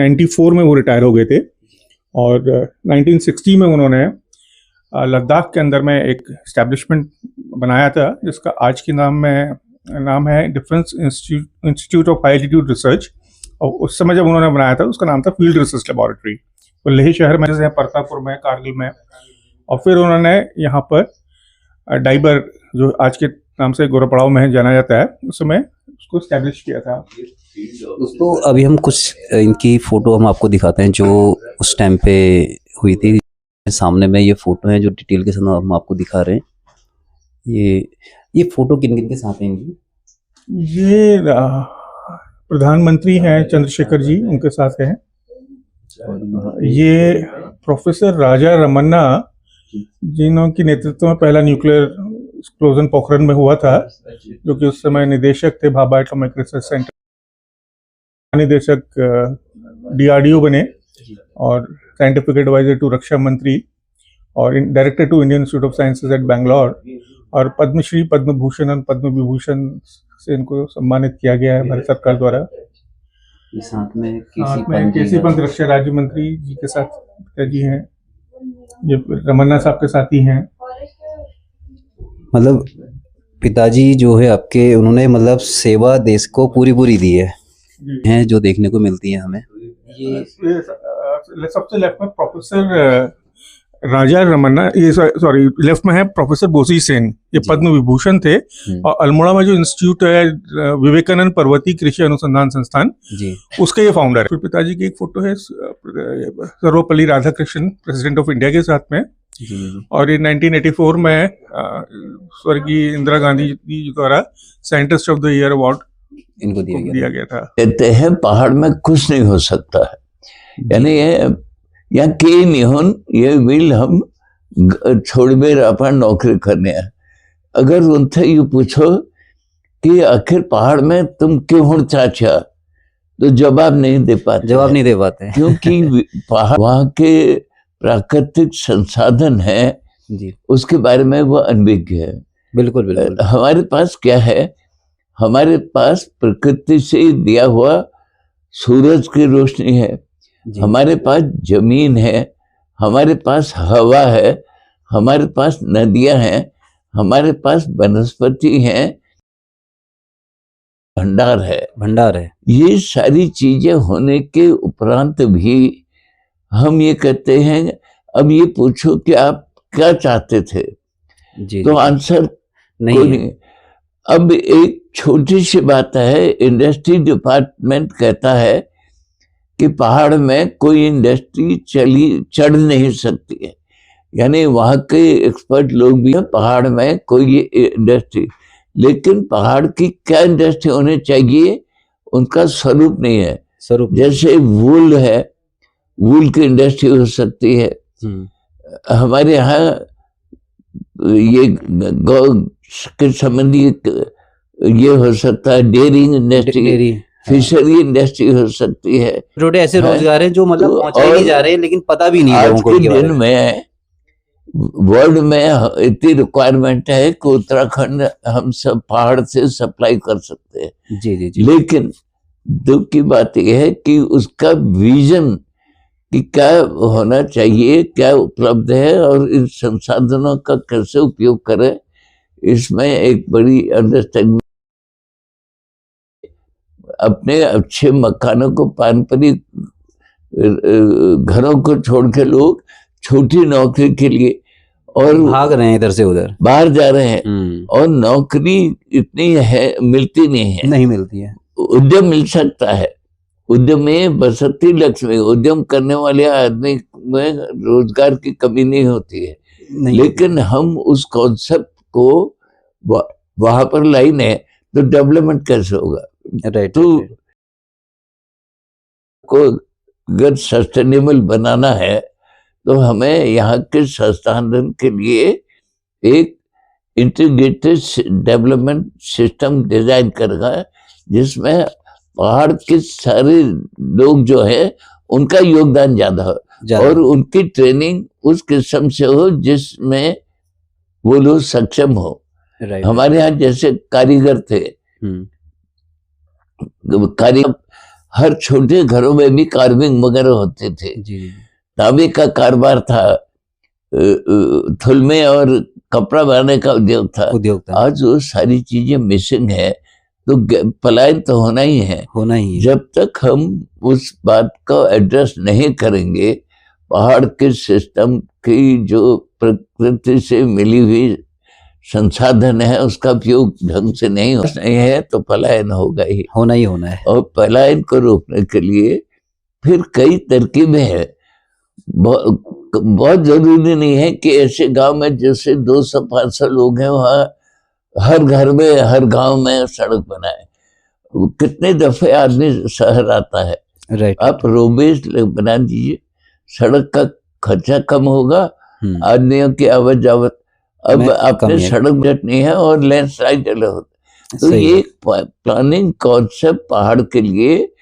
94 में वो रिटायर हो गए थे और 1960 में उन्होंने लद्दाख के अंदर में एक एस्टेब्लिशमेंट बनाया था जिसका आज के नाम है defence institute of high altitude research. और उस समय जब उन्होंने बनाया था उसका नाम था फील्ड रिसर्च लेबोरेटरी। वो लेह शहर में, जैसे परतापुर में, कारगिल में, और फिर उन्होंने यहाँ पर डाइबर, जो आज के नाम से गोरापड़ाव में जाना जाता है, उस समय उसको एस्टेब्लिश किया था। तो अभी हम कुछ इनकी फोटो हम आपको दिखाते हैं जो उस टाइम पे हुई थी। सामने में ये फोटो है जो डिटेल के साथ हम आपको दिखा रहे हैं। ये फोटो किन किन के साथ है इनकी? ये प्रधानमंत्री हैं चंद्रशेखर जी, उनके साथ है। ये प्रोफेसर राजा रमन्ना, जिनकी नेतृत्व में पहला न्यूक्लियर एक्सप्लोजन पोखरण में हुआ था, जो कि उस समय निदेशक थे भाभा एटॉमिक रिसर्च सेंटर, निदेशक DRDO बने और साइंटिफिक एडवाइजर टू रक्षा मंत्री और director to Indian Institute of Sciences at Bangalore, और पद्मश्री, पद्म भूषण और पद्म विभूषण से इनको सम्मानित किया गया है भारत सरकार द्वारा। साथ में केसी पंत रक्षा राज्य मंत्री जी के साथ पिताजी हैं। ये रमन्ना साहब के साथ ही हैं। मतलब पिताजी जो है आपके, उन्होंने मतलब सेवा देश को पूरी दी है जो देखने को मिलती है हमें। ये सबसे लेफ्ट में प्रोफेसर राजा रमन्ना, ये सॉरी लेफ्ट में है प्रोफेसर बोसी सेन, ये पद्म विभूषण थे। और अल्मोड़ा में जो इंस्टीट्यूट है विवेकानंद पर्वतीय कृषि अनुसंधान संस्थान जी, उसके ये फाउंडर है। फिर पिताजी की एक फोटो है Sarvepalli Radhakrishnan, president of India के साथ में जी। और ये 1984 में स्वर्गीय इंदिरा गांधी जी द्वारा scientist of the year award इनको दिया गया था। कहते हैं पहाड़ में कुछ नहीं हो सकता है, यानी या के निहन ये विल हम छोड़बे अपन नौकरी करने है। अगर उनसे ये पूछो कि आखिर पहाड़ में तुम क्यों चाचा, तो जवाब नहीं दे पाते क्योंकि पहाड़ वहाँ के प्राकृतिक संसाधन है जी, उसके बारे में वो अनभिज्ञ है। बिल्कुल। हमारे पास क्या है, हमारे पास प्रकृति से दिया हुआ सूरज की रोशनी है, हमारे पास जमीन है, हमारे पास हवा है, हमारे पास नदियां हैं, हमारे पास वनस्पति हैं, भंडार है। ये सारी चीजें होने के उपरांत भी हम ये कहते हैं, अब ये पूछो कि आप क्या चाहते थे जी, तो आंसर नहीं। अब एक छोटी सी बात है, इंडस्ट्री डिपार्टमेंट कहता है कि पहाड़ में कोई इंडस्ट्री चढ़ नहीं सकती है, यानी वहाँ के एक्सपर्ट लोग भी हैं पहाड़ में कोई इंडस्ट्री, लेकिन पहाड़ की क्या इंडस्ट्री होनी चाहिए उनका स्वरूप नहीं है। जैसे वूल है, वूल की इंडस्ट्री हो सकती है, हमारे यहाँ ये गौ के संबंधी ये हो सकता है, डेयरी इंडस्ट्री, फिशरी इंडस्ट्री हो सकती है। छोटे ऐसे रोजगार हैं जो मतलब पहुंचाए नहीं जा रहे हैं, लेकिन पता भी नहीं लोगों को। आज के दिन में वर्ल्ड में इतनी रिक्वायरमेंट है कि उत्तराखंड हम सब पहाड़ से सप्लाई कर सकते हैं जी। लेकिन दुख की बात यह है कि उसका विजन कि क्या होना चाहिए, क्या उपलब्ध है और इन संसाधनों का कैसे उपयोग करें, इसमें एक बड़ी अंडरस्टैंडिंग। अपने अच्छे मकानों को, पारंपरिक घरों को छोड़ के लोग छोटी नौकरी के लिए और भाग रहे हैं, इधर से उधर बाहर जा रहे हैं, और नौकरी इतनी है मिलती नहीं मिलती है। उद्यम मिल सकता है, उद्यम में बसती लक्ष्मी, उद्यम करने वाले आदमी में रोजगार की कमी नहीं होती है, लेकिन हम उस कॉन्सेप्ट को वहां पर लाइन है तो डेवलपमेंट कैसे होगा? तो को अगर सस्टेनेबल बनाना है तो हमें यहाँ के संसाधन के लिए एक इंटीग्रेटेड डेवलपमेंट सिस्टम डिजाइन करना, जिसमें पहाड़ के सारे लोग जो है उनका योगदान ज्यादा हो और उनकी ट्रेनिंग उस किस्म से हो जिसमें वो लोग सक्षम हो। हमारे यहाँ जैसे कारीगर थे, कारीगर हर छोटे घरों में भी कार्विंग वगैरह होते थे। तांबे का कारोबार था, थुलमे और कपड़ा बनाने का उद्योग था। आज वो सारी चीजें मिसिंग है, तो पलायन तो होना ही है। जब तक हम उस बात को एड्रेस नहीं करेंगे, पहाड़ के सिस्टम की जो प्रकृति से मिली हुई संसाधन है उसका उपयोग ढंग से नहीं है, तो पलायन होगा ही, होना है। और पलायन को रोकने के लिए फिर कई तरकीबें हैं। बहुत जरूरी नहीं है कि ऐसे गांव में जैसे 200-500 लोग हैं वहां हर घर में, हर गांव में सड़क बनाए। कितने दफे आदमी शहर आता है, आप रोडवेज बना दीजिए, सड़क का खर्चा कम होगा, आदमियों की आवत जावत। अब अपने सड़क बजट नहीं है और लैंडस्लाइड होता, तो ये प्लानिंग कॉन्सेप्ट पहाड़ के लिए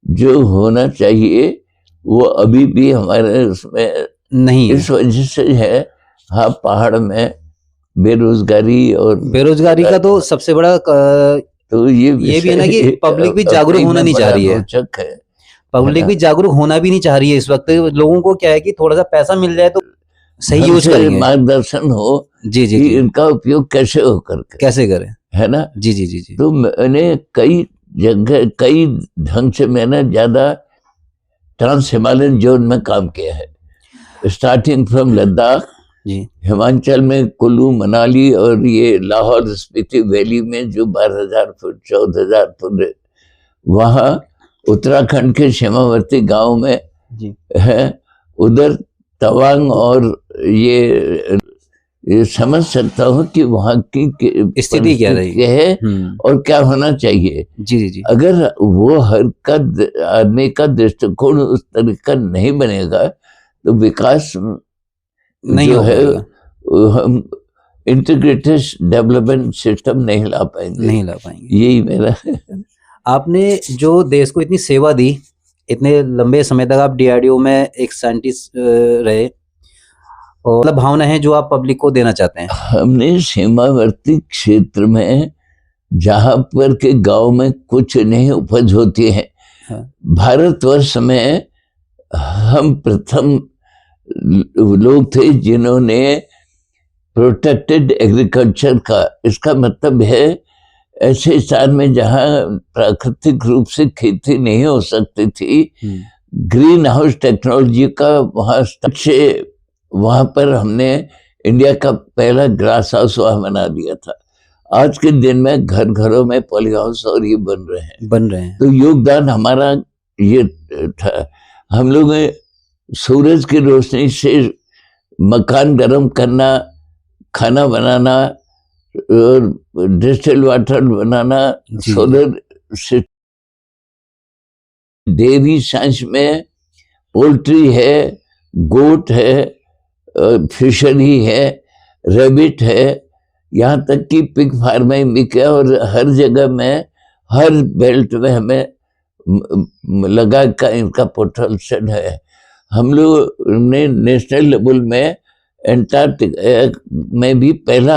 जो होना चाहिए वो अभी भी हमारे उसमें नहीं है। इस वजह से है, हाँ, पहाड़ में बेरोजगारी का तो सबसे बड़ा तो ये भी है ना कि पब्लिक भी जागरूक होना नहीं चाह रही है। पब्लिक भी जागरूक होना भी नहीं चाह रही है इस वक्त। लोगों को क्या है कि थोड़ा सा पैसा मिल जाए तो सही यूज करेंगे, मार्गदर्शन हो जी इनका उपयोग कैसे करें, है ना। जी। तो मैंने कई जगह कई ढंग से मैंने ज्यादा ट्रांस हिमालयन जोन में काम किया है, स्टार्टिंग फ्रॉम लद्दाख, हिमाचल में कुल्लू, मनाली और ये लाहौर स्पीति वैली में जो 12,000 फुट 14,000 फुट, वहाँ उत्तराखंड के सीमावर्ती गांव में है, उधर तवांग और ये समझ सकता हूँ कि वहाँ की स्थिति क्या रही है और क्या होना चाहिए। जी। अगर वो आदमी का दृष्टिकोण उस तरह का नहीं बनेगा तो विकास नहीं जो है, हम इंटीग्रेटेड डेवलपमेंट सिस्टम नहीं ला पाएंगे। यही मेरा आपने जो देश को इतनी सेवा दी, इतने लंबे समय तक आप DRDO में एक साइंटिस्ट रहे, और मतलब भावना है जो आप पब्लिक को देना चाहते हैं। हमने सीमावर्ती क्षेत्र में जहां पर के गांव में कुछ नहीं उपज होती है, भारतवर्ष में हम प्रथम लोग थे जिन्होंने प्रोटेक्टेड एग्रीकल्चर का, इसका मतलब है ऐसे स्थान में जहां प्राकृतिक रूप से खेती नहीं हो सकती थी, ग्रीन हाउस टेक्नोलॉजी का वहां पर हमने इंडिया का पहला ग्रास हाउस वहां बना दिया था। आज के दिन में घरों में पॉली हाउस और ये बन रहे हैं। तो योगदान हमारा ये था। हम लोग सूरज की रोशनी से मकान गर्म करना, खाना बनाना और डिस्टिल वाटर बनाना, सोलर से डेयरी साइंस में पोल्ट्री है, गोट है, फिशरी है, रैबिट है, यहाँ तक कि पिग फार्मिंग भी किया। और हर जगह में, हर बेल्ट में हमें लगा का इनका पोटेंशियल है। हम लोग ने नेशनल लेवल में एंटार्क्टिका में भी पहला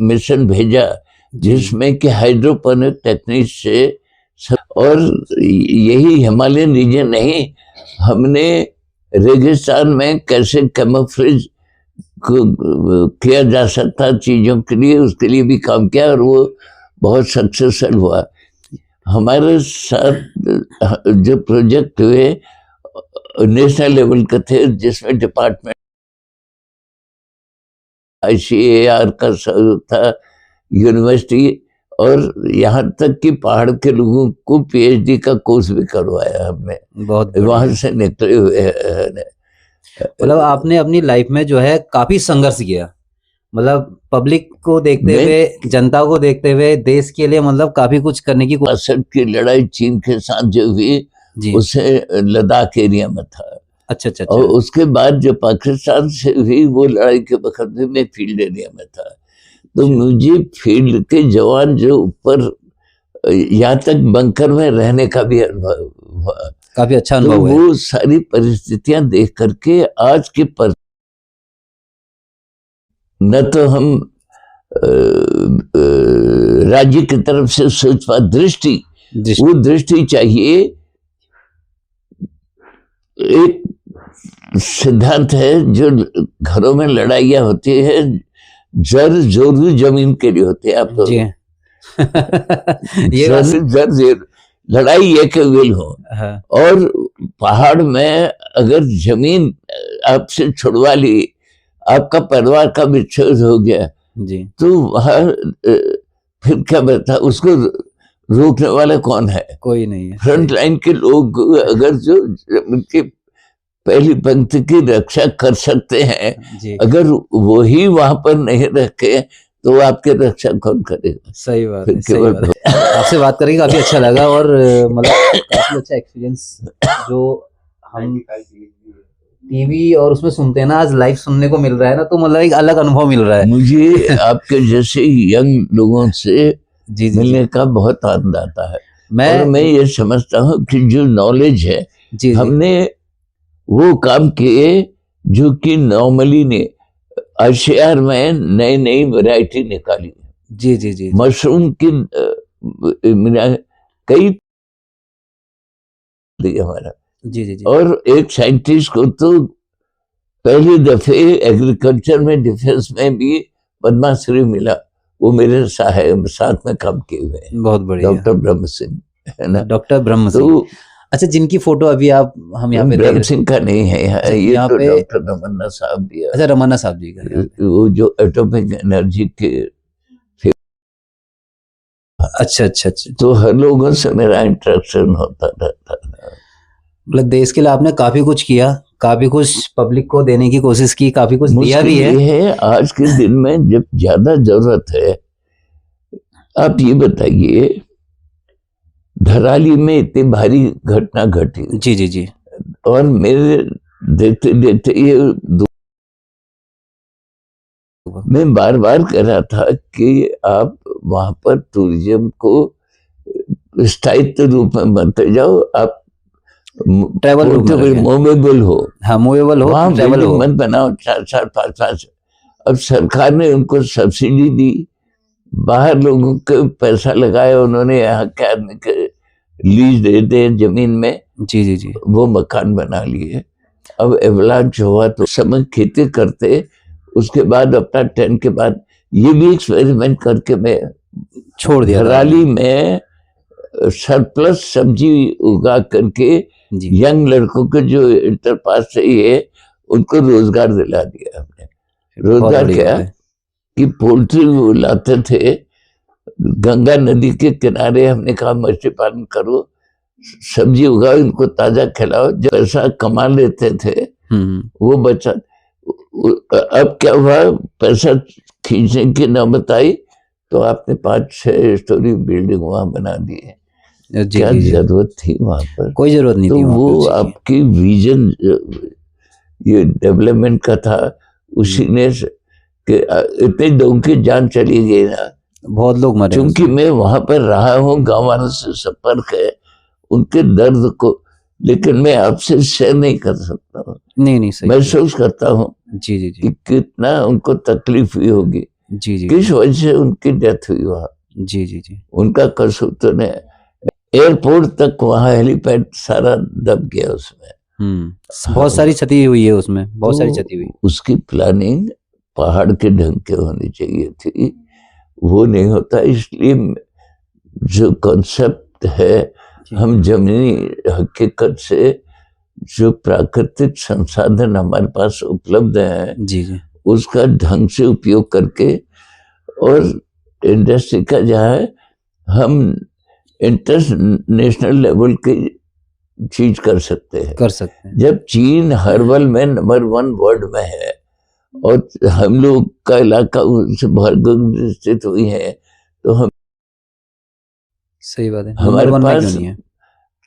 मिशन भेजा, जिसमें कि हाइड्रोपोनिक टेक्निक से, और यही हिमालयन रीजन नहीं, हमने रेगिस्तान में कैसे कैमोफ्लेज किया जा सकता चीजों के लिए, उसके लिए भी काम किया और वो बहुत सक्सेसफुल हुआ। हमारे साथ जो प्रोजेक्ट हुए नेशनल लेवल के थे, जिसमें डिपार्टमेंट ICAR का सहयोग था, यूनिवर्सिटी, और यहाँ तक कि पहाड़ के लोगों को PhD का कोर्स भी करवाया हमने, बहुत वहां से निकले हुए हैं। मतलब आपने अपनी लाइफ में जो है काफी संघर्ष किया, मतलब पब्लिक को देखते हुए, जनता को देखते हुए, देश के लिए मतलब काफी कुछ करने की। 62 की लड़ाई चीन के साथ जो हुई, उसे लद्दाख एरिया में था। अच्छा। और उसके बाद जो पाकिस्तान से हुई वो लड़ाई के वक्त में मैं फील्ड एरिया में था। तो मुझे फील्ड के जवान जो ऊपर यहाँ तक बंकर में रहने का भी अनुभव हुआ, काफी अच्छा अनुभव। तो वो सारी परिस्थितियां देख करके आज के पर न तो हम राज्य की तरफ से सोच पा, दृष्टि वो दृष्टि चाहिए एक सिद्धांत है, जो घरों में लड़ाइयाँ होती है जर जोर जमीन के लिए होती है। आप जी जर लड़ाई ये के विल हो। हाँ। और पहाड़ में अगर जमीन आपसे छुड़वा ली, आपका परिवार का विच्छेद हो गया जी, तो वहां फिर क्या बता, उसको रोकने वाला कौन है? कोई नहीं है। फ्रंट लाइन के लोग अगर जो उनकी पहली पंक्ति की रक्षा कर सकते हैं, जी, अगर वही वहां पर नहीं रखे तो आपके रक्षा कौन करेगा? सही बात फिर है, सही केवल बात है। आपसे बात करके काफी अच्छा लगा, और मतलब काफी अच्छा एक्सपीरियंस जो हम टीवी और उसमें सुनते हैं ना, आज लाइव सुनने को मिल रहा है ना, तो मतलब एक अलग अनुभव मिल रहा है। मुझे आपके जैसे यंग लोगों से जी जी मिलने का बहुत आनंद आता है। मैं और मैं ये समझता हूँ कि जो नॉलेज है, जी जी हमने वो काम किए जो कि नॉर्मली ने आशियार में नई नई वैरायटी निकाली। जी जी जी मशरूम की कई हमारा। जी जी जी और एक साइंटिस्ट को तो पहली दफे एग्रीकल्चर में, डिफेंस में भी पद्मश्री मिला। वो मेरे साथ में काम किए हुए हैं, बहुत बढ़िया। डॉक्टर ब्रह्म सिंह, है ना? डॉक्टर ब्रह्म सिंह। तो अच्छा, जिनकी फोटो अभी आप हम यहाँ पे देख ब्रह्म रहे सिंह का नहीं है अच्छा, ये यहाँ तो पे डॉक्टर रमन्ना साहब भी है। अच्छा, रमन्ना साहब जी का यहाँ पे। वो जो एटॉमिक एनर्जी के, अच्छा अच्छा अच्छा, तो हर लोगों से मेरा इंटरेक्शन होता रहता है। मतलब देश के लिए आपने काफी कुछ किया, काफी कुछ पब्लिक को देने की कोशिश की, काफी कुछ दिया मुश्किल भी है। ये है आज के दिन में जब ज्यादा जरूरत है। आप ये बताइए, धराली में इतनी भारी घटना घटी जी जी जी और मेरे देखते देखते ये मैं बार बार कह रहा था कि आप वहां पर टूरिज्म को स्थायित्व रूप में बनते जाओ, आप ट्रैवल रूप में रखें। मूवेबल हो, हाँ, मूवेबल हो, वहां ट्रैवल बिल्डिंग हो। मत बनाओ 4-4 5-5। अब सरकार ने उनको सब्सिडी दी, बाहर लोगों को पैसा लगाया, उन्होंने यहाँ के आदमी के लीज दे दे जमीन में, जी जी जी वो मकान बना लिए। अब एवलांच हुआ तो समय खेती करते, उसके बाद अपना 10 के बाद ये भी एक्सपेरिमेंट करके मैं छोड़ दिया था धराली में सरप्लस सब्जी उगा करके जी। यंग लड़कों को जो इंटर पास चाहिए उनको रोजगार दिला दिया हमने। बहुत रोजगार बड़ी क्या बात है। कि पोल्ट्री वो लाते थे गंगा नदी के किनारे, हमने कहा मछली पालन करो, सब्जी उगाओ, इनको ताजा खिलाओ, जो पैसा कमा लेते थे वो बचा। अब क्या हुआ, पैसा खींचने की नौबत आई तो आपने 5-6 स्टोरी बिल्डिंग वहां बना दी है। क्या जरूरत थी वहां पर? कोई जरूरत नहीं तो थी वहां वो पर। आपकी विजन ये डेवलपमेंट का था, उसी ने कि इतने लोगों की जान चली गई ना, बहुत लोग मरे। क्योंकि मैं वहां पर रहा हूँ, गांव वालों से संपर्क है, उनके दर्द को लेकिन मैं आपसे शेयर नहीं कर सकता हूँ। नहीं सही महसूस करता हूँ जी जी जी कि कितना उनको तकलीफ हुई होगी, जी जी किस वजह से उनकी डेथ हुई वहां। जी जी जी उनका कसूर तो नहीं। एयरपोर्ट तक वहां हेलीपैड सारा दब गया उसमें। बहुत सारी क्षति हुई है उसमें, बहुत सारी क्षति हुई। उसकी प्लानिंग पहाड़ के ढंग के होनी चाहिए थी, वो नहीं होता। इसलिए जो कॉन्सेप्ट है, हम जमीनी हकीकत से जो प्राकृतिक संसाधन हमारे पास उपलब्ध है जी जी उसका ढंग से उपयोग करके, और इंडस्ट्री का जहाँ है हम इंटरनेशनल लेवल की चीज कर सकते हैं। जब चीन हर्बल में नंबर 1 वर्ल्ड में है और हम लोग का इलाका उनसे भरपूर स्थित हुई है, तो हम सही बात है, हमारे पास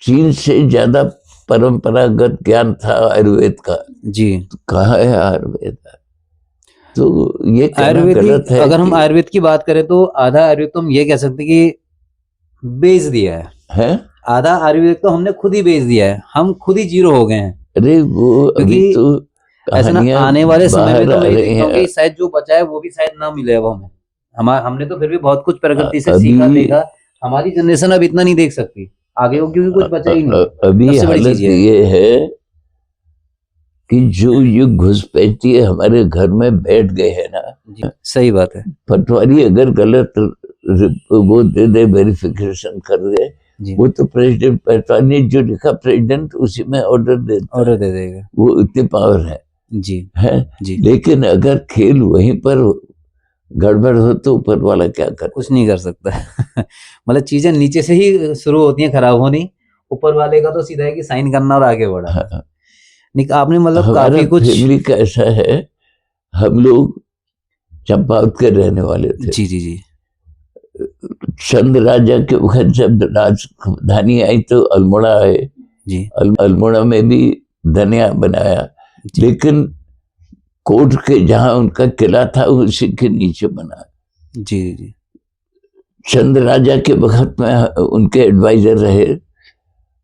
चीन से ज्यादा परंपरागत ज्ञान था आयुर्वेद का। जी, तो कहाँ है आयुर्वेद? तो ये कहना गलत है। अगर हम आयुर्वेद की बात करें तो आधा आयुर्वेद तो हम ये कह सकते कि बेच दिया है? आधा आयुर्वेद तो हमने खुद ही बेच दिया है, हम खुद ही जीरो हो गए हैं। अरे वो अभी तो ऐसा ना, आने वाले समय में तो मैं देखता हूँ कि शायद जो बचा है वो भी शायद ना मिले अब हमें। हमने तो फिर भी बहुत कुछ प्रकृति से सीखा देखा, हमारी जनरेशन अब इतना नहीं देख सकती आगे, क्योंकि कुछ बचा ही नहीं। अभी हालत ये है कि जो ये घुसपैठिए हमारे घर में बैठ गए हैं ना, सही बात है। पटवारी अगर गलत वो दे दे, वेरिफिकेशन कर दे, वो तो प्रेसिडेंट, पटवारी ने जो लिखा प्रेसिडेंट उसी में ऑर्डर दे देगा, वो इतनी पावर है है जी। लेकिन अगर खेल वहीं पर गड़बड़ हो तो ऊपर वाला क्या कर, कुछ नहीं कर सकता। मतलब चीजें नीचे से ही शुरू होती हैं खराब होनी, ऊपर वाले का तो सीधा है कि साइन करना और आगे बढ़ा। हाँ। नहीं, आपने मतलब काफी कुछ। फैमिली का ऐसा है, हम लोग चंपावत के रहने वाले थे। जी। चंद राजा के वक्त जब राजधानी आई तो अल्मोड़ा आए जी। अल्मोड़ा में भी धनिया बनाया, लेकिन कोट के जहां उनका किला था उसी के नीचे बना। जी। चंद राजा के वक्त में उनके एडवाइजर रहे।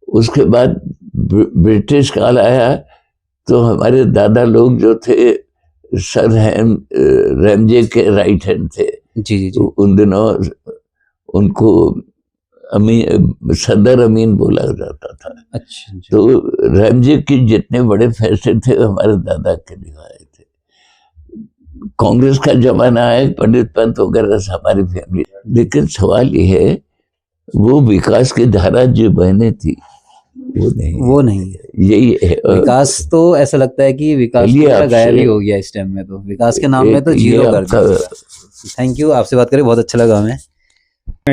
उसके बाद ब्रिटिश काल आया तो हमारे दादा लोग जो थे सर रैमजे के राइट हैंड थे। जी। तो उन दिनों उनको सदर अमीन बोला जाता था। अच्छा। तो रैमजे के जितने बड़े फैसले थे हमारे दादा के लिए आए थे। कांग्रेस का जमाना है, पंडित पंत वगैरह हमारी फैमिली, लेकिन सवाल ये है वो विकास की धारा जो बहने थी वो नहीं है। यही है विकास। तो ऐसा लगता है कि विकास गायब ही हो गया इस टाइम में, तो विकास के नाम में तो जीरो कर दिया। थैंक यू, आपसे बात करके बहुत अच्छा लगा हमें।